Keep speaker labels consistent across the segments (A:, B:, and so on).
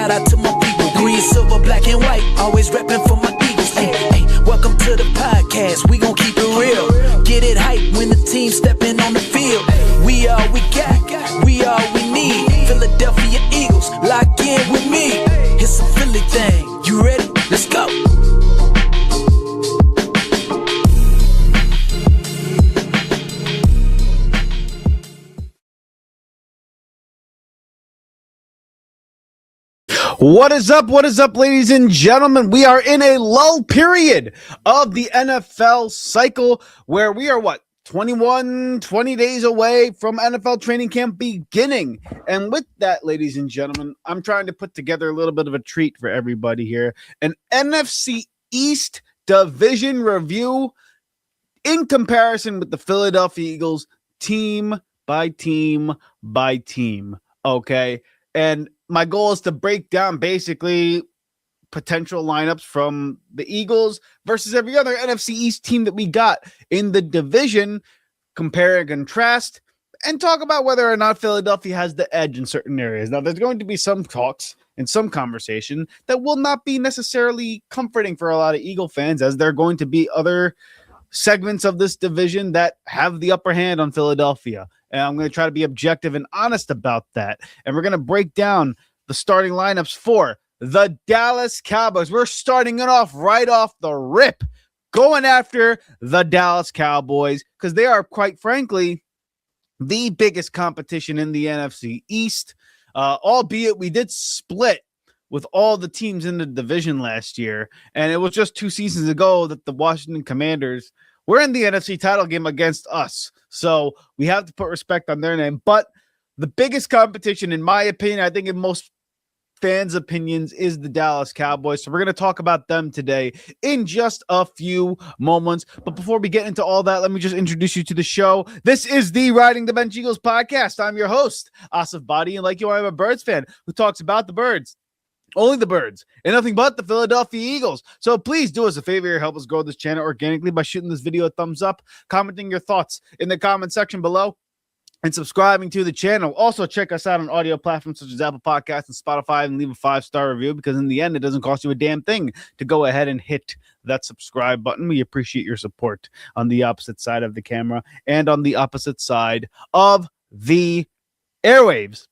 A: shout out to my people. Green, silver, black, and white. Always repping for my Eagles. Hey, hey, welcome to the podcast. We gon' keep it real. Get it hype when the team stepping on the field. We all we got. We all we need. Philadelphia Eagles, lock in with me. It's a Philly thing. You ready? Let's go.
B: What is up? What is up, ladies and gentlemen? We are in a lull period of the NFL cycle where we are, 20 days away from NFL training camp beginning. And with that, ladies and gentlemen, I'm trying to put together a little bit of a treat for everybody here. An NFC East Division review in comparison with the Philadelphia Eagles, team by team by team. Okay. And my goal is to break down basically potential lineups from the Eagles versus every other NFC East team that we got in the division, compare and contrast, and talk about whether or not Philadelphia has the edge in certain areas. Now, there's going to be some talks and some conversation that will not be necessarily comforting for a lot of Eagle fans, as there are going to be other segments of this division that have the upper hand on Philadelphia. And I'm going to try to be objective and honest about that. And we're going to break down the starting lineups for the Dallas Cowboys. We're starting it off right off the rip, going after the Dallas Cowboys, because they are, quite frankly, the biggest competition in the NFC East. Albeit we did split with all the teams in the division last year. And it was just 2 seasons ago that the Washington Commanders were in the NFC title game against us. So we have to put respect on their name. But the biggest competition, in my opinion, I think in most fans' opinions, is the Dallas Cowboys. So we're going to talk about them today in just a few moments. But before we get into all that, let me just introduce you to the show. This is the Riding the Bench Eagles podcast. I'm your host, Asif Badi, and like you, I'm a Birds fan who talks about the birds. Only the birds, and nothing but the Philadelphia Eagles. So please do us a favor, help us grow this channel organically by shooting this video a thumbs up, commenting your thoughts in the comment section below, and subscribing to the channel. Also, check us out on audio platforms such as Apple Podcasts and Spotify, and leave a 5-star review, because in the end, it doesn't cost you a damn thing to go ahead and hit that subscribe button. We appreciate your support on the opposite side of the camera and on the opposite side of the airwaves.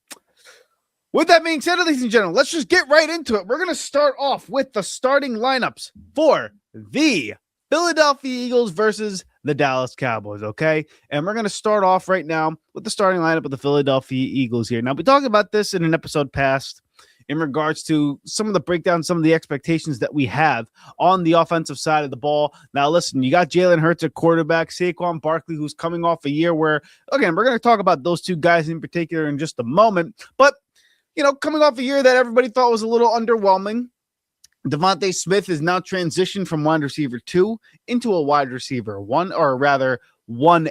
B: With that being said, ladies and gentlemen, let's just get right into it. We're going to start off with the starting lineups for the Philadelphia Eagles versus the Dallas Cowboys, okay? And we're going to start off right now with the starting lineup of the Philadelphia Eagles here. Now, we talked about this in an episode past in regards to some of the breakdowns, some of the expectations that we have on the offensive side of the ball. Now, listen, you got Jalen Hurts at quarterback, Saquon Barkley, who's coming off a year where, again, we're going to talk about those two guys in particular in just a moment, but coming off a year that everybody thought was a little underwhelming. Devonta Smith is now transitioned from wide receiver 2 into a wide receiver 1, or rather 1B,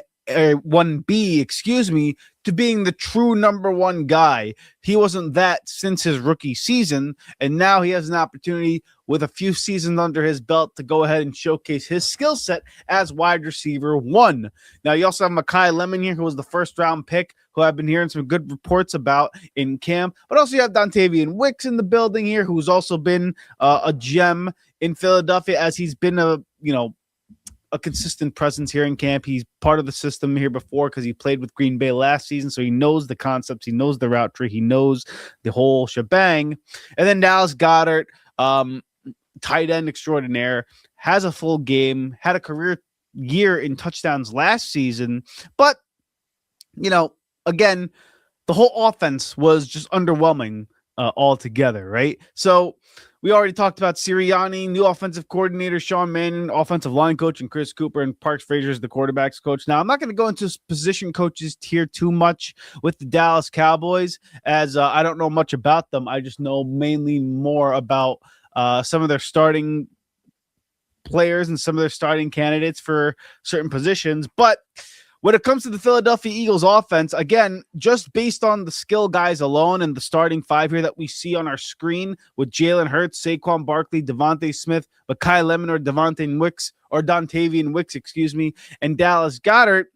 B: to being the true number 1 guy. He wasn't that since his rookie season, and now he has an opportunity with a few seasons under his belt to go ahead and showcase his skill set as wide receiver 1. Now, you also have Makai Lemon here, who was the first-round pick, who I've been hearing some good reports about in camp. But also you have Dontavian Wicks in the building here, who's also been a gem in Philadelphia, as he's been a consistent presence here in camp. He's part of the system here before because he played with Green Bay last season, so he knows the concepts, he knows the route tree, he knows the whole shebang. And then Dallas Goedert, tight end extraordinaire, has a full game, had a career year in touchdowns last season, but again, the whole offense was just underwhelming altogether, right? So we already talked about Sirianni, new offensive coordinator, Sean Mannion, offensive line coach, and Chris Cooper, and Parks Frazier is the quarterback's coach. Now, I'm not going to go into position coaches tier too much with the Dallas Cowboys, as I don't know much about them. I just know mainly more about some of their starting players and some of their starting candidates for certain positions. But when it comes to the Philadelphia Eagles offense, again, just based on the skill guys alone and the starting 5 here that we see on our screen with Jalen Hurts, Saquon Barkley, Devonta Smith, Makai Lemon or Dontavian Wicks, and Dallas Goedert,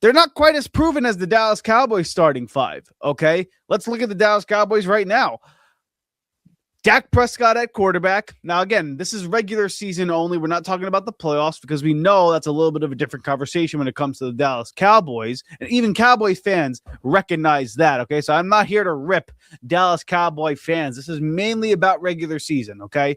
B: they're not quite as proven as the Dallas Cowboys starting 5, okay? Let's look at the Dallas Cowboys right now. Dak Prescott at quarterback. Now, again, this is regular season only. We're not talking about the playoffs because we know that's a little bit of a different conversation when it comes to the Dallas Cowboys. And even Cowboys fans recognize that, okay? So I'm not here to rip Dallas Cowboy fans. This is mainly about regular season, okay?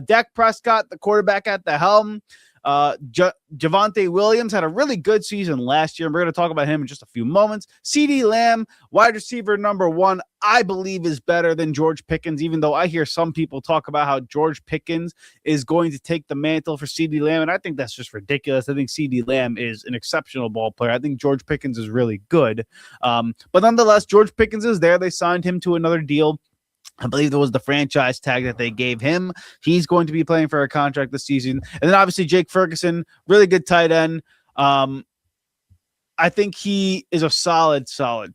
B: Dak Prescott, the quarterback at the helm. Javonte Williams had a really good season last year. And we're going to talk about him in just a few moments. CeeDee Lamb, wide receiver number 1, I believe is better than George Pickens, even though I hear some people talk about how George Pickens is going to take the mantle for CeeDee Lamb. And I think that's just ridiculous. I think CeeDee Lamb is an exceptional ball player. I think George Pickens is really good. But nonetheless, George Pickens is there. They signed him to another deal. I believe there was the franchise tag that they gave him. He's going to be playing for a contract this season. And then obviously Jake Ferguson, really good tight end. I think he is a solid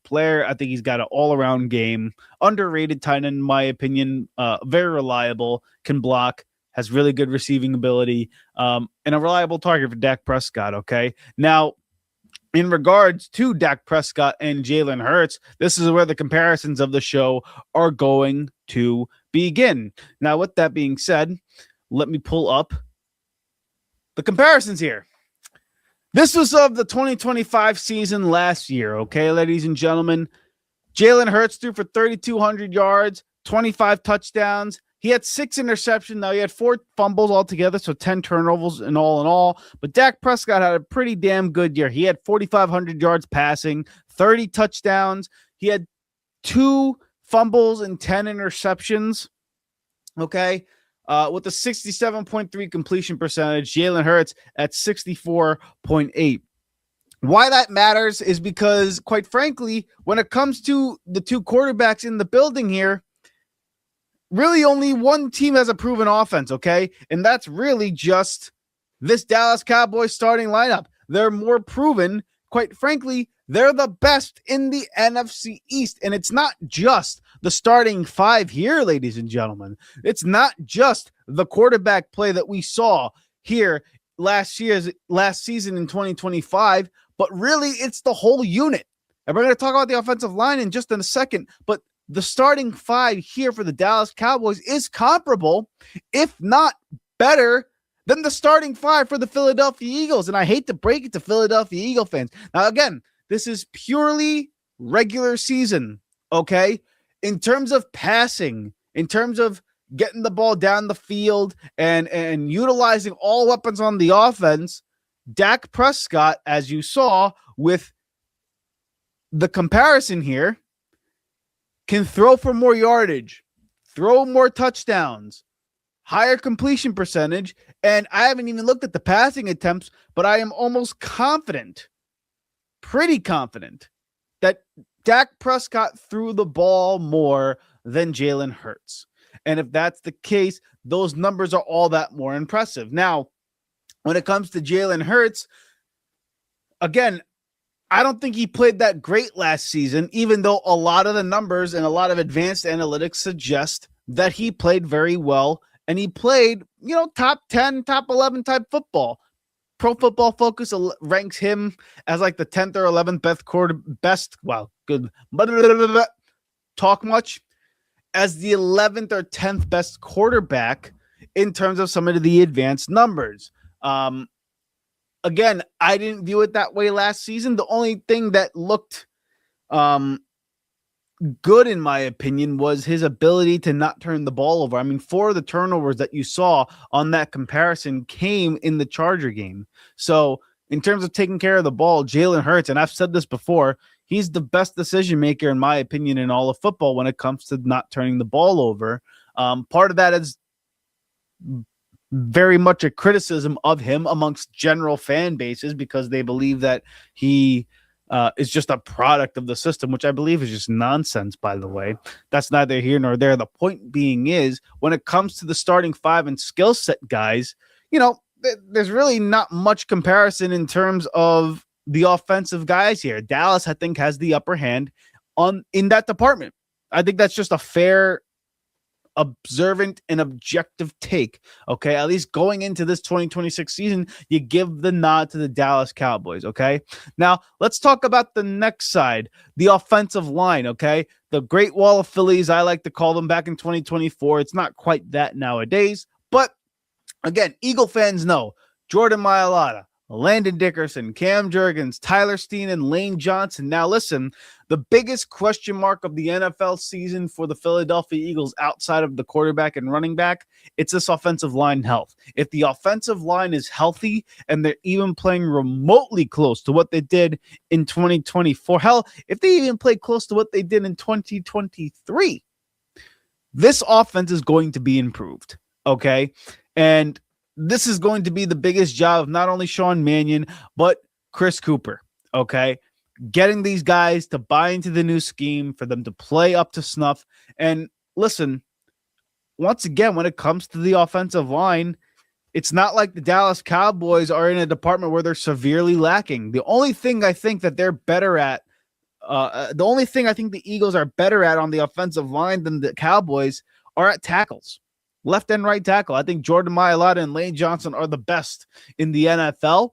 B: player. I think he's got an all-around game. Underrated tight end, in my opinion. Very reliable, can block, has really good receiving ability, and a reliable target for Dak Prescott, okay? Now, in regards to Dak Prescott and Jalen Hurts, this is where the comparisons of the show are going to begin. Now, with that being said, let me pull up the comparisons here. This was of the 2025 season last year, okay, ladies and gentlemen. Jalen Hurts threw for 3,200 yards, 25 touchdowns. He had 6 interceptions. Now, he had 4 fumbles altogether, so 10 turnovers in all. But Dak Prescott had a pretty damn good year. He had 4,500 yards passing, 30 touchdowns. He had 2 fumbles and 10 interceptions, okay, with a 67.3 completion percentage. Jalen Hurts at 64.8. Why that matters is because, quite frankly, when it comes to the 2 quarterbacks in the building here, really only one team has a proven offense, okay? And that's really just this Dallas Cowboys starting lineup. They're more proven. Quite frankly, they're the best in the NFC East. And it's not just the starting 5 here, ladies and gentlemen. It's not just the quarterback play that we saw here last season in 2025, but really it's the whole unit. And we're going to talk about the offensive line in just in a second, but the starting 5 here for the Dallas Cowboys is comparable, if not better, than the starting 5 for the Philadelphia Eagles. And I hate to break it to Philadelphia Eagle fans. Now, again, this is purely regular season, okay? In terms of passing, in terms of getting the ball down the field and utilizing all weapons on the offense, Dak Prescott, as you saw with the comparison here, can throw for more yardage, throw more touchdowns, higher completion percentage, and I haven't even looked at the passing attempts, but I am almost confident, pretty confident, that Dak Prescott threw the ball more than Jalen Hurts. And if that's the case, those numbers are all that more impressive. Now, when it comes to Jalen Hurts, again, I don't think he played that great last season, even though a lot of the numbers and a lot of advanced analytics suggest that he played very well and he played, top 10, top 11 type football. Pro Football Focus ranks him as like the 10th or 11th as the 11th or 10th best quarterback in terms of some of the advanced numbers. Again, I didn't view it that way last season. The only thing that looked good, in my opinion, was his ability to not turn the ball over. I mean, 4 of the turnovers that you saw on that comparison came in the Charger game. So in terms of taking care of the ball, Jalen Hurts, and I've said this before, he's the best decision maker, in my opinion, in all of football when it comes to not turning the ball over. Part of that is very much a criticism of him amongst general fan bases because they believe that he is just a product of the system, which I believe is just nonsense, by the way. That's neither here nor there. The point being is, when it comes to the starting 5 and skill set guys, there's really not much comparison in terms of the offensive guys here. Dallas, I think, has the upper hand in that department. I think that's just a fair observant and objective take. Okay, at least going into this 2026 season, you give the nod to the Dallas Cowboys. Okay, now let's talk about the next side, the offensive line. Okay, the Great Wall of Phillies, I like to call them, back in 2024. It's not quite that nowadays, but again, Eagle fans know Jordan Mailata, Landon Dickerson, Cam Jurgens, Tyler Steen, and Lane Johnson. Now listen, the biggest question mark of the NFL season for the Philadelphia Eagles outside of the quarterback and running back, it's this offensive line health. If the offensive line is healthy and they're even playing remotely close to what they did in 2024, hell, if they even play close to what they did in 2023, this offense is going to be improved, okay? And this is going to be the biggest job of not only Sean Mannion, but Chris Cooper, okay? Getting these guys to buy into the new scheme, for them to play up to snuff. And listen, once again, when it comes to the offensive line, it's not like the Dallas Cowboys are in a department where they're severely lacking. The only thing I think that they're better at, the only thing I think the Eagles are better at on the offensive line than the Cowboys are at tackles. Left and right tackle. I think Jordan Mailata and Lane Johnson are the best in the NFL.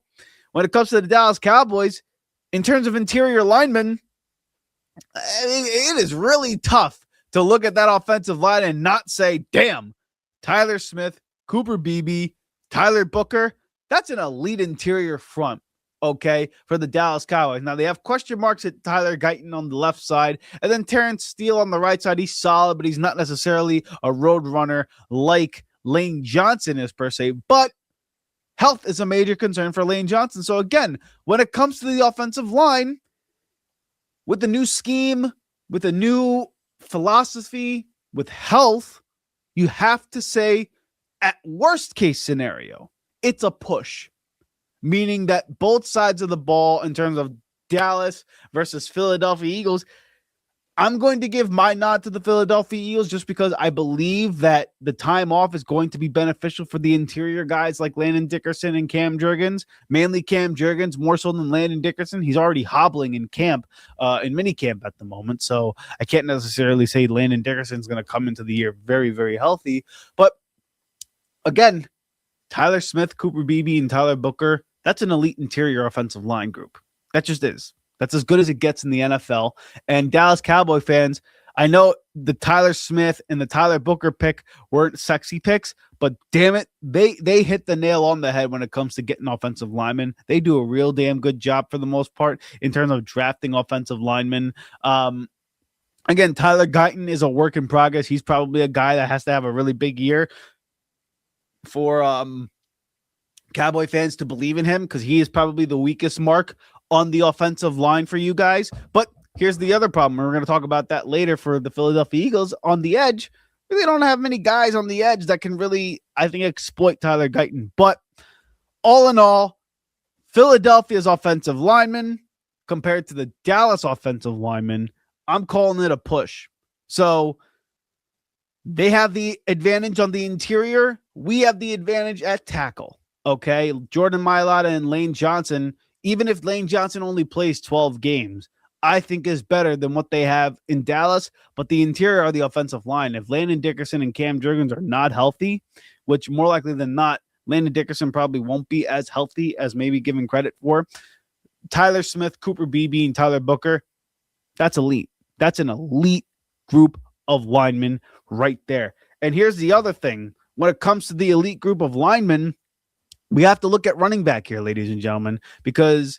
B: When it comes to the Dallas Cowboys, in terms of interior linemen, it is really tough to look at that offensive line and not say, damn, Tyler Smith, Cooper Beebe, Tyler Booker, that's an elite interior front, okay, for the Dallas Cowboys. Now, they have question marks at Tyler Guyton on the left side, and then Terrence Steele on the right side. He's solid, but he's not necessarily a road runner like Lane Johnson is per se, but health is a major concern for Lane Johnson. So again, when it comes to the offensive line, with the new scheme, with a new philosophy, with health, you have to say, at worst case scenario, it's a push. Meaning that both sides of the ball, in terms of Dallas versus Philadelphia Eagles, I'm going to give my nod to the Philadelphia Eagles just because I believe that the time off is going to be beneficial for the interior guys like Landon Dickerson and Cam Jurgens, mainly Cam Jurgens, more so than Landon Dickerson. He's already hobbling in camp, in mini camp at the moment, so I can't necessarily say Landon Dickerson is going to come into the year very, very healthy. But again, Tyler Smith, Cooper Beebe, and Tyler Booker, that's an elite interior offensive line group. That just is. That's as good as it gets in the NFL. And Dallas Cowboy fans, I know the Tyler Smith and the Tyler Booker pick weren't sexy picks, but damn it, they hit the nail on the head when it comes to getting offensive linemen. They do a real damn good job for the most part in terms of drafting offensive linemen. Again, Tyler Guyton is a work in progress. He's probably a guy that has to have a really big year for Cowboy fans to believe in him, because he is probably the weakest mark on the offensive line for you guys. But here's the other problem. We're going to talk about that later for the Philadelphia Eagles. On the edge, really don't have many guys on the edge that can really, I think, exploit Tyler Guyton. But all in all, Philadelphia's offensive linemen compared to the Dallas offensive linemen, I'm calling it a push. So they have the advantage on the interior. We have the advantage at tackle. Okay, Jordan Mailata and Lane Johnson, even if Lane Johnson only plays 12 games, I think is better than what they have in Dallas. But the interior of the offensive line, if Landon Dickerson and Cam Jurgens are not healthy, which more likely than not, Landon Dickerson probably won't be as healthy as maybe given credit for, Tyler Smith, Cooper Beebe, and Tyler Booker, that's elite. That's an elite group of linemen right there. And here's the other thing. When it comes to the elite group of linemen, we have to look at running back here, ladies and gentlemen, because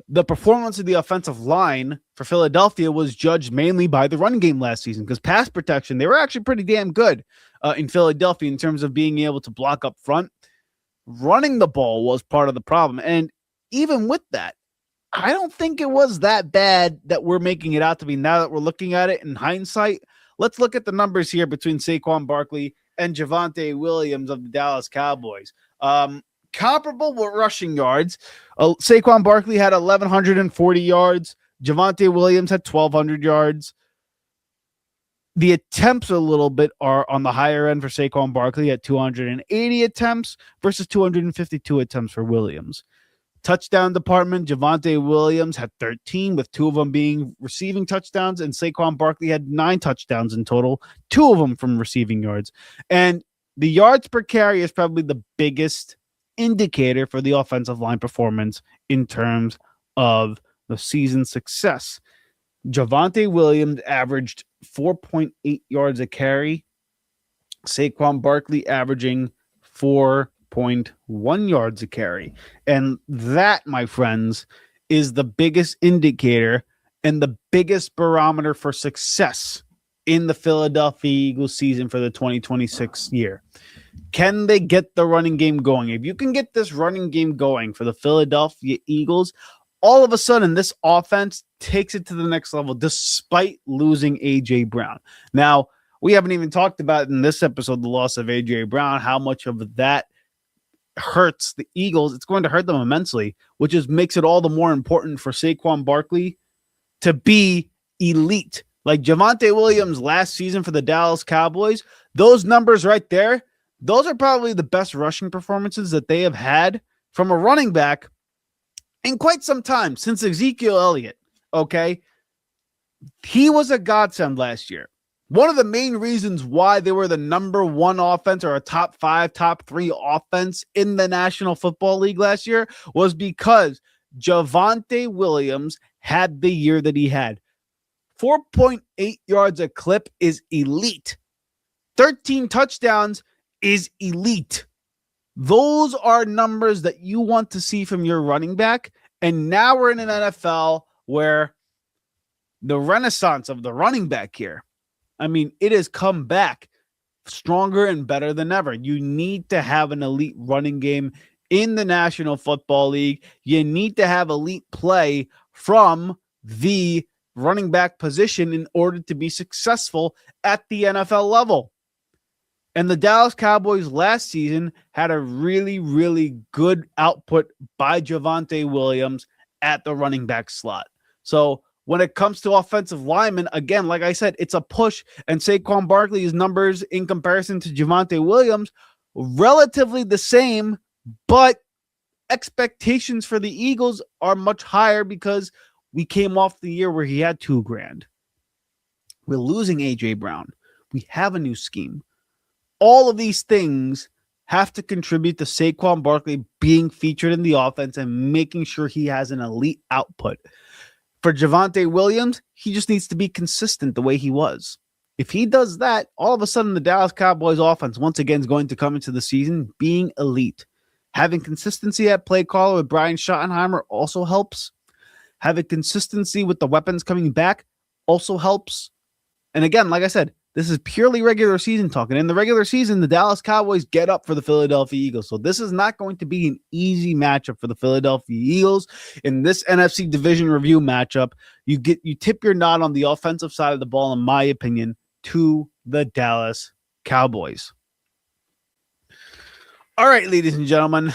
B: the performance of the offensive line for Philadelphia was judged mainly by the running game last season, because pass protection, they were actually pretty damn good in Philadelphia in terms of being able to block up front. Running the ball was part of the problem. And even with that, I don't think it was that bad that we're making it out to be now that we're looking at it in hindsight. Let's look at the numbers here between Saquon Barkley and Javonte Williams of the Dallas Cowboys. Comparable with rushing yards. Saquon Barkley had 1,140 yards. Javonte Williams had 1,200 yards. The attempts a little bit are on the higher end for Saquon Barkley at 280 attempts versus 252 attempts for Williams. Touchdown department, Javonte Williams had 13, with 2 of them being receiving touchdowns, and Saquon Barkley had 9 touchdowns in total, 2 of them from receiving yards. And the yards per carry is probably the biggest indicator for the offensive line performance in terms of the season success. Javonte Williams averaged 4.8 yards a carry. Saquon Barkley averaging 4.1 yards a carry. And that, my friends, is the biggest indicator and the biggest barometer for success in the Philadelphia Eagles season for the 2026 year. Can they get the running game going? If you can get this running game going for the Philadelphia Eagles, all of a sudden this offense takes it to the next level despite losing A.J. Brown. Now, we haven't even talked about in this episode the loss of A.J. Brown, how much of that hurts the Eagles. It's going to hurt them immensely, which is makes it all the more important for Saquon Barkley to be elite. Like Javonte Williams last season for the Dallas Cowboys, those numbers right there, those are probably the best rushing performances that they have had from a running back in quite some time, since Ezekiel Elliott, okay? He was a godsend last year. One of the main reasons why they were the number 1 offense or a top 5, top 3 offense in the National Football League last year was because Javonte Williams had the year that he had. 4.8 yards a clip is elite. 13 touchdowns is elite. Those are numbers that you want to see from your running back. And now we're in an NFL where the renaissance of the running back here, I mean, it has come back stronger and better than ever. You need to have an elite running game in the National Football League. You need to have elite play from the running back position in order to be successful at the NFL level. And the Dallas Cowboys last season had a really, really good output by Javonte Williams at the running back slot. So when it comes to offensive linemen, again, like I said, it's a push. And Saquon Barkley's numbers in comparison to Javonte Williams, relatively the same, but expectations for the Eagles are much higher because we came off the year where he had $2,000. We're losing A.J. Brown. We have a new scheme. All of these things have to contribute to Saquon Barkley being featured in the offense and making sure he has an elite output. For Javonte Williams, he just needs to be consistent the way he was. If he does that, all of a sudden the Dallas Cowboys offense once again is going to come into the season being elite. Having consistency at play caller with Brian Schottenheimer also helps. Having consistency with the weapons coming back also helps. And again, like I said, this is purely regular season talk. And in the regular season, the Dallas Cowboys get up for the Philadelphia Eagles. So this is not going to be an easy matchup for the Philadelphia Eagles. In this NFC Division review matchup, you tip your nod on the offensive side of the ball, in my opinion, to the Dallas Cowboys. All right, ladies and gentlemen.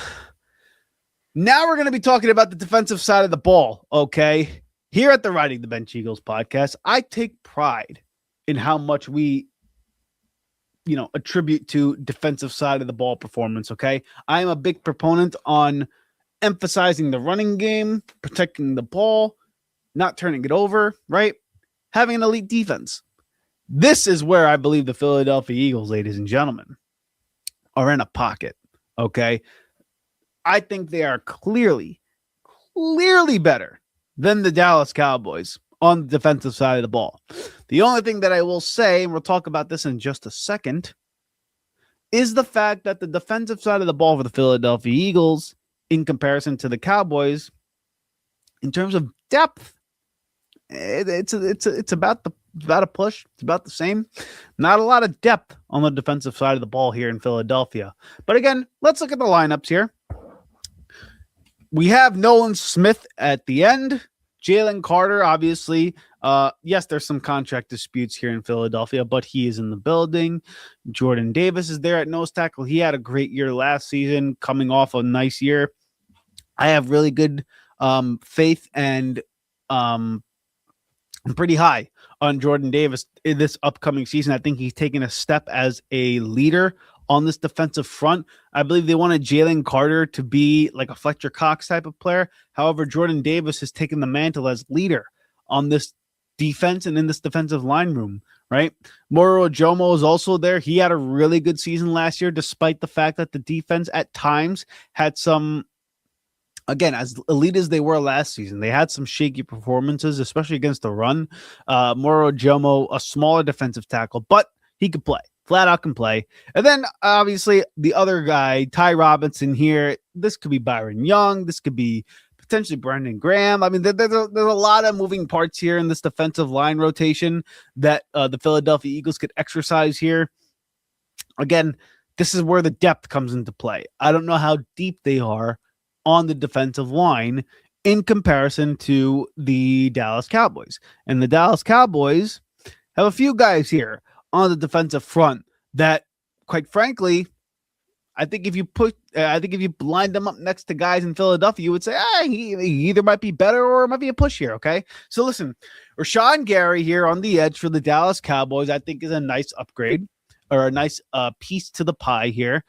B: Now we're going to be talking about the defensive side of the ball, okay? Here at the Riding the Bench Eagles podcast, I take pride in how much we, attribute to defensive side of the ball performance, okay? I am a big proponent on emphasizing the running game, protecting the ball, not turning it over, right? Having an elite defense. This is where I believe the Philadelphia Eagles, ladies and gentlemen, are in a pocket, okay? I think they are clearly better than the Dallas Cowboys on the defensive side of the ball. The only thing that I will say, and we'll talk about this in just a second, is the fact that the defensive side of the ball for the Philadelphia Eagles, in comparison to the Cowboys, in terms of depth, it's about a push. It's about the same. Not a lot of depth on the defensive side of the ball here in Philadelphia. But again, let's look at the lineups here. We have Nolan Smith at the end. Jalen Carter, obviously. Yes, there's some contract disputes here in Philadelphia, but he is in the building. Jordan Davis is there at nose tackle. He had a great year last season, coming off a nice year. I have really good faith and I'm pretty high on Jordan Davis in this upcoming season. I think he's taken a step as a leader on this defensive front. I believe they wanted Jalen Carter to be like a Fletcher Cox type of player. However, Jordan Davis has taken the mantle as leader on this defense and in this defensive line room, right? Moro Ojomo is also there. He had a really good season last year, despite the fact that the defense at times had some, again, as elite as they were last season, they had some shaky performances, especially against the run. Moro Ojomo, a smaller defensive tackle, but he could play. Flat out can play. And then, obviously, the other guy, Ty Robinson here. This could be Byron Young. This could be potentially Brandon Graham. I mean, there's a lot of moving parts here in this defensive line rotation that the Philadelphia Eagles could exercise here. Again, this is where the depth comes into play. I don't know how deep they are on the defensive line in comparison to the Dallas Cowboys. And the Dallas Cowboys have a few guys here on the defensive front that, quite frankly, I think if you line them up next to guys in Philadelphia, you would say, he either might be better or it might be a push here. Okay. So listen, Rashawn Gary here on the edge for the Dallas Cowboys, I think is a nice upgrade or a nice piece to the pie here.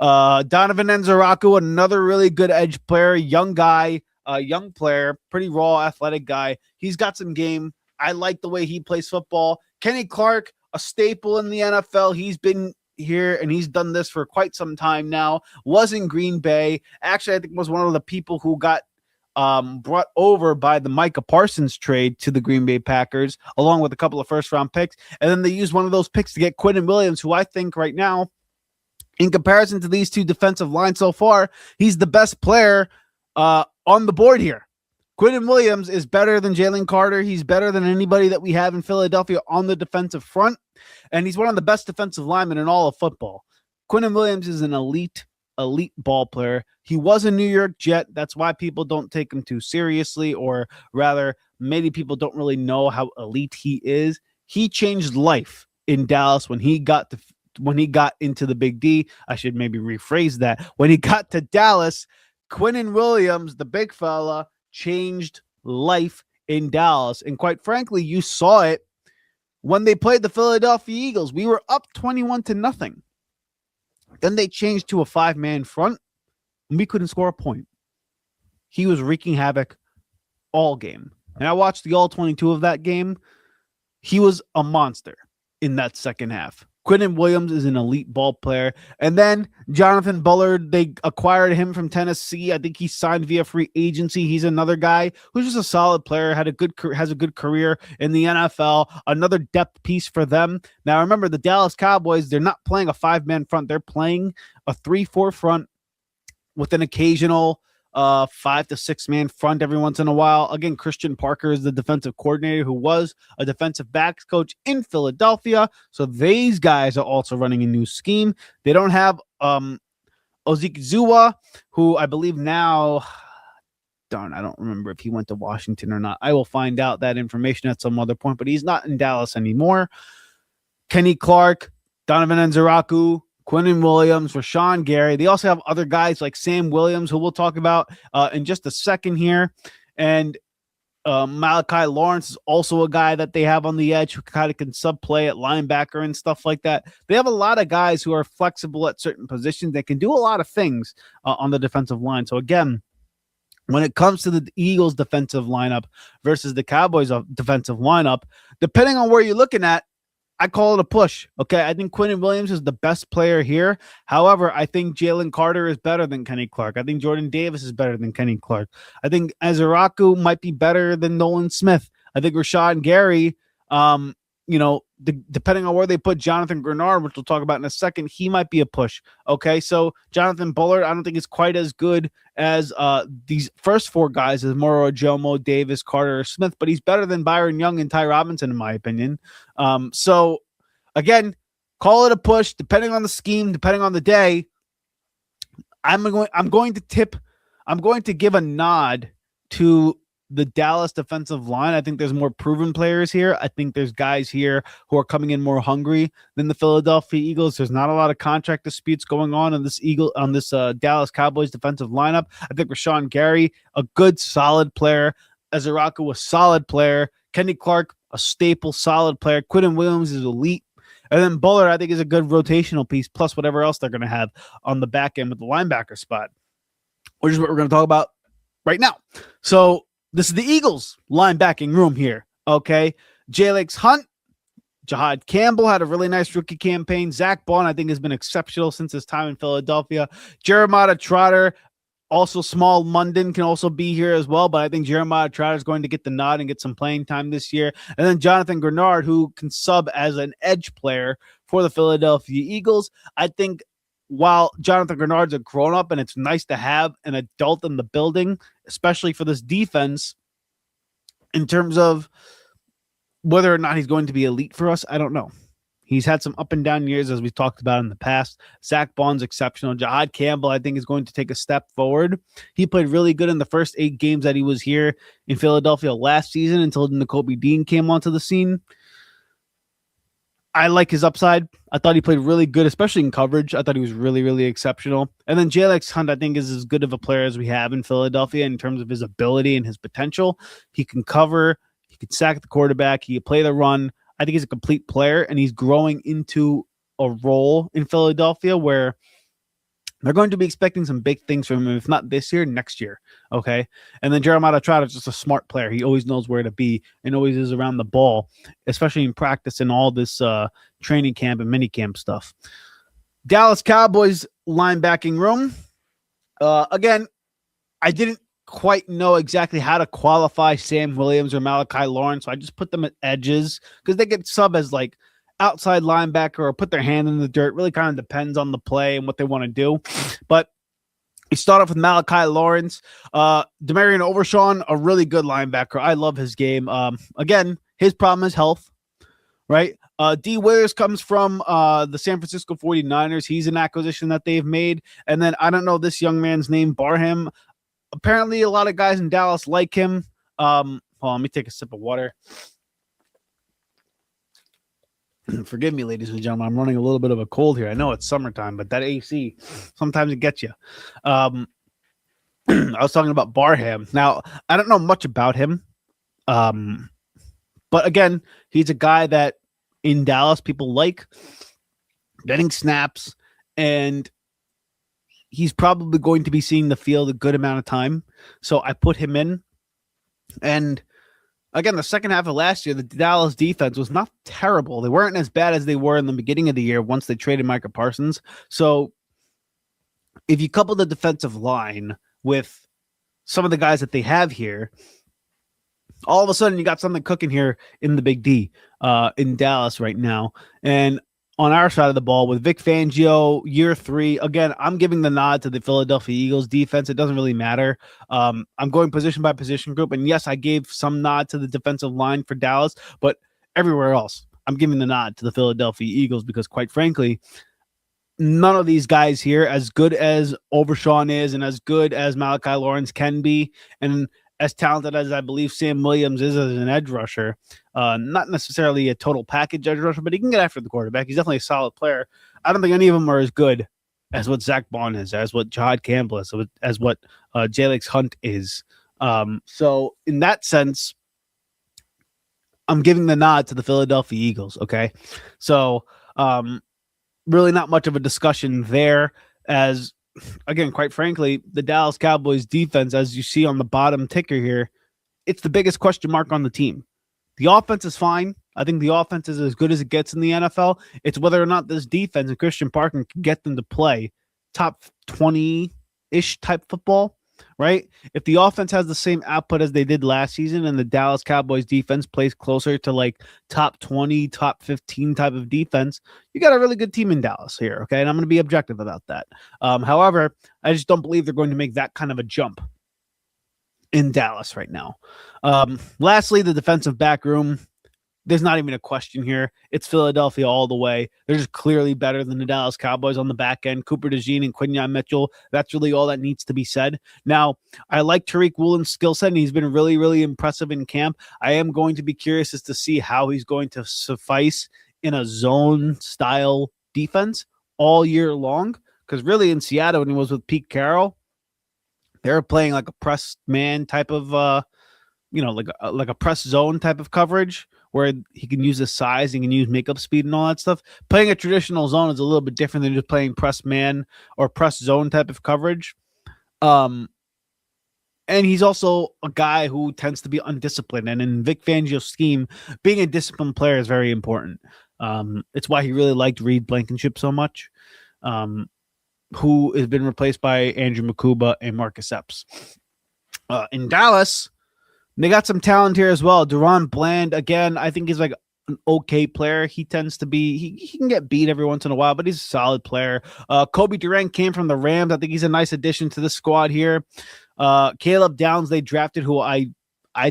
B: Donovan Nzaraku, another really good edge player, young guy, young player, pretty raw, athletic guy. He's got some game. I like the way he plays football. Kenny Clark, a staple in the NFL. He's been here and he's done this for quite some time now. Was in Green Bay. Actually, I think was one of the people who got brought over by the Micah Parsons trade to the Green Bay Packers, along with a couple of first-round picks. And then they used one of those picks to get Quinnen Williams, who I think right now, in comparison to these two defensive lines so far, he's the best player on the board here. Quinnen Williams is better than Jalen Carter. He's better than anybody that we have in Philadelphia on the defensive front, and he's one of the best defensive linemen in all of football. Quinnen Williams is an elite ball player. He was a New York Jet. That's why people don't take him too seriously, or rather, maybe people don't really know how elite he is. He changed life in Dallas when he got into the Big D. I should maybe rephrase that. When he got to Dallas, Quinnen Williams, the big fella, changed life in Dallas. And quite frankly, you saw it when they played the Philadelphia Eagles. We were up 21-0. Then they changed to a 5-man front, and we couldn't score a point. He was wreaking havoc all game. And I watched the all 22 of that game. He was a monster in that second half. Quinnen Williams is an elite ball player. And then Jonathan Bullard, they acquired him from Tennessee. I think he signed via free agency. He's another guy who's just a solid player, has a good career in the NFL. Another depth piece for them. Now, remember, the Dallas Cowboys, they're not playing a 5-man front. They're playing a 3-4 front with an occasional 5 to 6 man front every once in a while. Again, Christian Parker is the defensive coordinator who was a defensive backs coach in Philadelphia. So these guys are also running a new scheme. They don't have Ozikizuwa, who I believe now, I don't remember if he went to Washington or not. I will find out that information at some other point, but he's not in Dallas anymore. Kenny Clark, Donovan Nzaraku, Quinnen Williams, Rashawn Gary. They also have other guys like Sam Williams, who we'll talk about in just a second here. And Malachi Lawrence is also a guy that they have on the edge who kind of can sub-play at linebacker and stuff like that. They have a lot of guys who are flexible at certain positions that can do a lot of things on the defensive line. So again, when it comes to the Eagles defensive lineup versus the Cowboys defensive lineup, depending on where you're looking at, I call it a push. Okay. I think Quinnen Williams is the best player here. However, I think Jalen Carter is better than Kenny Clark. I think Jordan Davis is better than Kenny Clark. I think Nzaraku might be better than Nolan Smith. I think Rashawn Gary, depending on where they put Jonathan Grenard, which we'll talk about in a second, he might be a push. Okay. So Jonathan Bullard, I don't think is quite as good as these first 4 guys, as Moro Ojomo, Davis, Carter, or Smith, but he's better than Byron Young and Ty Robinson, in my opinion. So again, call it a push, depending on the scheme, depending on the day. I'm going to give a nod to the Dallas defensive line. I think there's more proven players here. I think there's guys here who are coming in more hungry than the Philadelphia Eagles. There's not a lot of contract disputes going on this Dallas Cowboys defensive lineup. I think Rashawn Gary, a good, solid player. Nzaraku, a solid player. Kenny Clark, a staple, solid player. Quinnen Williams is elite. And then Bullard, I think, is a good rotational piece, plus whatever else they're going to have on the back end with the linebacker spot, which is what we're going to talk about right now. So this is the Eagles linebacking room here. Okay. Jalen Hunt, Jahad Campbell had a really nice rookie campaign. Zach Bond, I think, has been exceptional since his time in Philadelphia. Jeremiah Trotter, also small Munden, can also be here as well, but I think Jeremiah Trotter is going to get the nod and get some playing time this year. And then Jonathan Grenard, who can sub as an edge player for the Philadelphia Eagles. I think while Jonathan Grenard's a grown-up and it's nice to have an adult in the building, especially for this defense, in terms of whether or not he's going to be elite for us, I don't know. He's had some up and down years, as we've talked about in the past. Zach Bond's exceptional. Jahad Campbell, I think, is going to take a step forward. He played really good in the first 8 games that he was here in Philadelphia last season until Nakobe Dean came onto the scene. I like his upside. I thought he played really good, especially in coverage. I thought he was really, really exceptional. And then Jalen Hunt, I think, is as good of a player as we have in Philadelphia in terms of his ability and his potential. He can cover. He can sack the quarterback. He can play the run. I think he's a complete player, and he's growing into a role in Philadelphia where they're going to be expecting some big things from him, if not this year, next year. Okay. And then Jeremiah Trotter is just a smart player. He always knows where to be and always is around the ball, especially in practice and all this training camp and mini camp stuff. Dallas Cowboys linebacking room. Again, I didn't quite know exactly how to qualify Sam Williams or Malachi Lawrence, so I just put them at edges because they get sub as like outside linebacker or put their hand in the dirt. Really kind of depends on the play and what they want to do. But we start off with Malachi Lawrence. Demarion Overshawn, a really good linebacker. I love his game. Again, his problem is health, right? D. Withers comes from the San Francisco 49ers. He's an acquisition that they've made. And then I don't know this young man's name, Barham. Apparently, a lot of guys in Dallas like him. Hold on, let me take a sip of water. Forgive me, ladies and gentlemen. I'm running a little bit of a cold here. I know it's summertime, but that AC, sometimes it gets you. I was talking about Barham. Now, I don't know much about him. But again, he's a guy that in Dallas people like getting snaps, and he's probably going to be seeing the field a good amount of time. So I put him in. And again, the second half of last year, the Dallas defense was not terrible. They weren't as bad as they were in the beginning of the year once they traded Micah Parsons. So if you couple the defensive line with some of the guys that they have here, all of a sudden you got something cooking here in the Big D in Dallas right now. And on our side of the ball with Vic Fangio, year 3, again, I'm giving the nod to the Philadelphia Eagles defense. It doesn't really matter. I'm going position by position group. And yes, I gave some nod to the defensive line for Dallas, but everywhere else, I'm giving the nod to the Philadelphia Eagles because quite frankly, none of these guys here, as good as Overshawn is and as good as Malachi Lawrence can be, and as talented as I believe Sam Williams is as an edge rusher, not necessarily a total package edge rusher, but he can get after the quarterback. He's definitely a solid player. I don't think any of them are as good as what Zach Bond is, as what Jahad Campbell is, as what Jalen Hunt is. So in that sense, I'm giving the nod to the Philadelphia Eagles. Okay. So really not much of a discussion there, as again, quite frankly, the Dallas Cowboys defense, as you see on the bottom ticker here, it's the biggest question mark on the team. The offense is fine. I think the offense is as good as it gets in the NFL. It's whether or not this defense and Christian Parkin can get them to play top 20-ish type football, right? If the offense has the same output as they did last season and the Dallas Cowboys defense plays closer to like top 20, top 15 type of defense, you got a really good team in Dallas here, okay? And I'm going to be objective about that. However, I just don't believe they're going to make that kind of a jump in Dallas right now. Lastly, the defensive back room. There's not even a question here. It's Philadelphia all the way. They're just clearly better than the Dallas Cowboys on the back end. Cooper DeJean and Quinyon Mitchell. That's really all that needs to be said. Now, I like Tariq Woolen's skill set, and he's been really, really impressive in camp. I am going to be curious as to see how he's going to suffice in a zone-style defense all year long. Because really in Seattle, when he was with Pete Carroll, they were playing like a press man type of, like a press zone type of coverage, where he can use his size, he can use makeup speed and all that stuff. Playing a traditional zone is a little bit different than just playing press man or press zone type of coverage. And he's also a guy who tends to be undisciplined. And in Vic Fangio's scheme, being a disciplined player is very important. It's why he really liked Reed Blankenship so much, who has been replaced by Andrew Makuba and Marcus Epps. In Dallas, they got some talent here as well. Deron Bland, again, I think he's like an okay player. He tends to be, he can get beat every once in a while, but he's a solid player. Kobe Durant came from the Rams. I think he's a nice addition to the squad here. Caleb Downs, they drafted, who I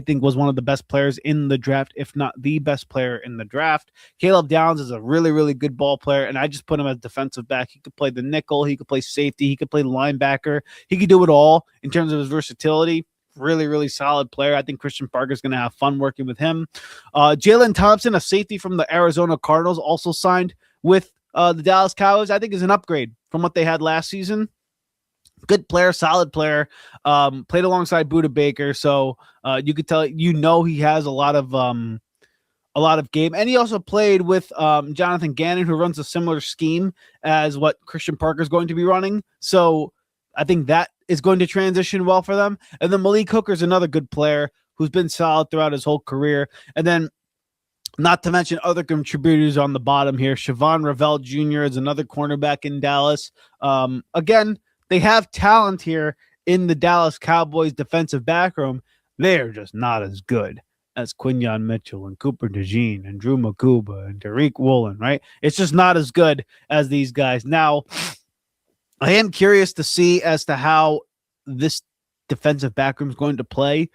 B: think was one of the best players in the draft, if not the best player in the draft. Caleb Downs is a really, really good ball player, and I just put him as defensive back. He could play the nickel. He could play safety. He could play linebacker. He could do it all in terms of his versatility. Really, really solid player. I think Christian Parker's going to have fun working with him. Jalen Thompson, a safety from the Arizona Cardinals, also signed with the Dallas Cowboys. I think is an upgrade from what they had last season. Good player, solid player. Played alongside Budda Baker, so you could tell, he has a lot of game, and he also played with Jonathan Gannon, who runs a similar scheme as what Christian Parker is going to be running. So I think that is going to transition well for them. And then Malik Hooker is another good player who's been solid throughout his whole career. And then, not to mention other contributors on the bottom here, Siobhan Ravel Jr. is another cornerback in Dallas. Again, they have talent here in the Dallas Cowboys defensive back room. They're just not as good as Quinyon Mitchell and Cooper DeJean and Drew Makuba and Tariq Woolen, right? It's just not as good as these guys. Now, I am curious to see as to how this defensive back room is going to play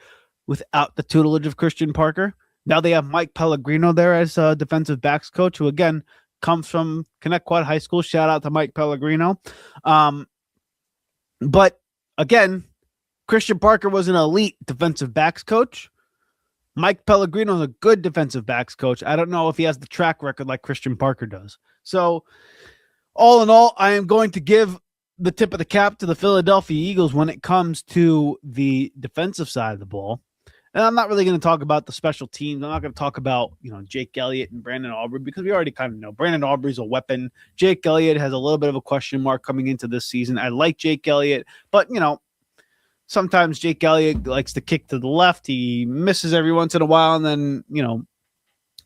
B: without the tutelage of Christian Parker. Now they have Mike Pellegrino there as a defensive backs coach, who again comes from Connecticut High School. Shout out to Mike Pellegrino. But again, Christian Parker was an elite defensive backs coach. Mike Pellegrino is a good defensive backs coach. I don't know if he has the track record like Christian Parker does. So all in all, I am going to give the tip of the cap to the Philadelphia Eagles when it comes to the defensive side of the ball. And I'm not really going to talk about the special teams. I'm not going to talk about, Jake Elliott and Brandon Aubrey, because we already kind of know Brandon Aubrey's a weapon. Jake Elliott has a little bit of a question mark coming into this season. I like Jake Elliott, but, sometimes Jake Elliott likes to kick to the left. He misses every once in a while, and then,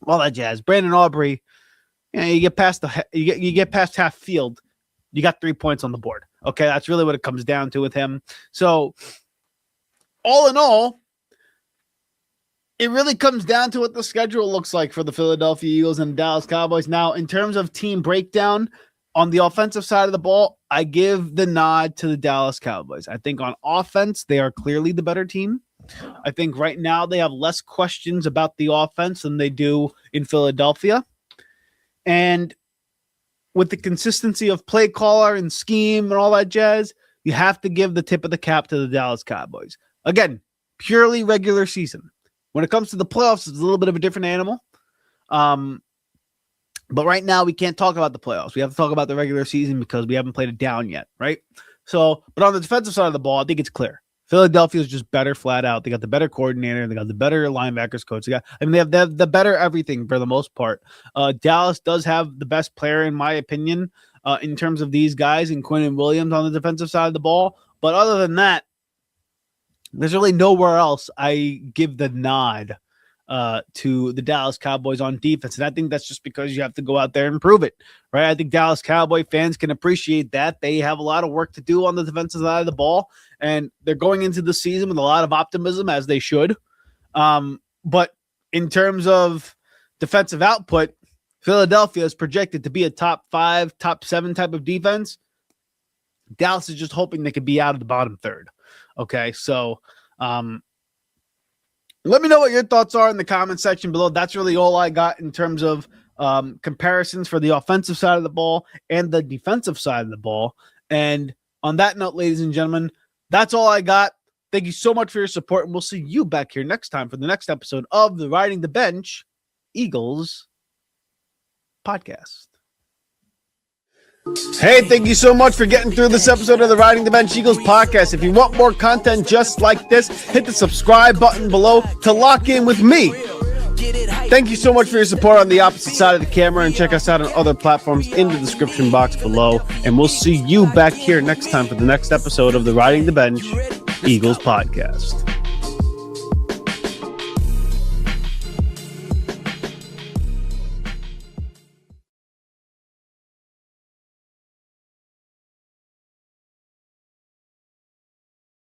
B: all that jazz. Brandon Aubrey, you get past you get past half field, you got 3 points on the board. Okay, that's really what it comes down to with him. So, all in all, it really comes down to what the schedule looks like for the Philadelphia Eagles and Dallas Cowboys. Now, in terms of team breakdown, on the offensive side of the ball, I give the nod to the Dallas Cowboys. I think on offense, they are clearly the better team. I think right now they have less questions about the offense than they do in Philadelphia. And with the consistency of play caller and scheme and all that jazz, you have to give the tip of the cap to the Dallas Cowboys. Again, purely regular season. When it comes to the playoffs, it's a little bit of a different animal. But right now, we can't talk about the playoffs. We have to talk about the regular season because we haven't played it down yet, right? So, but on the defensive side of the ball, I think it's clear. Philadelphia is just better flat out. They got the better coordinator. They got the better linebackers coach. They have the better everything for the most part. Dallas does have the best player, in my opinion, in terms of these guys, in Quinnen Williams on the defensive side of the ball. But other than that, there's really nowhere else I give the nod to the Dallas Cowboys on defense. And I think that's just because you have to go out there and prove it, right? I think Dallas Cowboy fans can appreciate that. They have a lot of work to do on the defensive side of the ball, and they're going into the season with a lot of optimism, as they should. But in terms of defensive output, Philadelphia is projected to be a top 5, top 7 type of defense. Dallas is just hoping they could be out of the bottom third. Okay, so let me know what your thoughts are in the comment section below. That's really all I got in terms of comparisons for the offensive side of the ball and the defensive side of the ball. And on that note, ladies and gentlemen, that's all I got. Thank you so much for your support, and we'll see you back here next time for the next episode of the Riding the Bench Eagles podcast. Hey, thank you so much for getting through this episode of the Riding the Bench Eagles podcast. If you want more content just like this, hit the subscribe button below to lock in with me Thank you so much for your support on the opposite side of the camera, and check us out on other platforms in the description box below. And we'll see you back here next time for the next episode of the Riding the Bench Eagles podcast.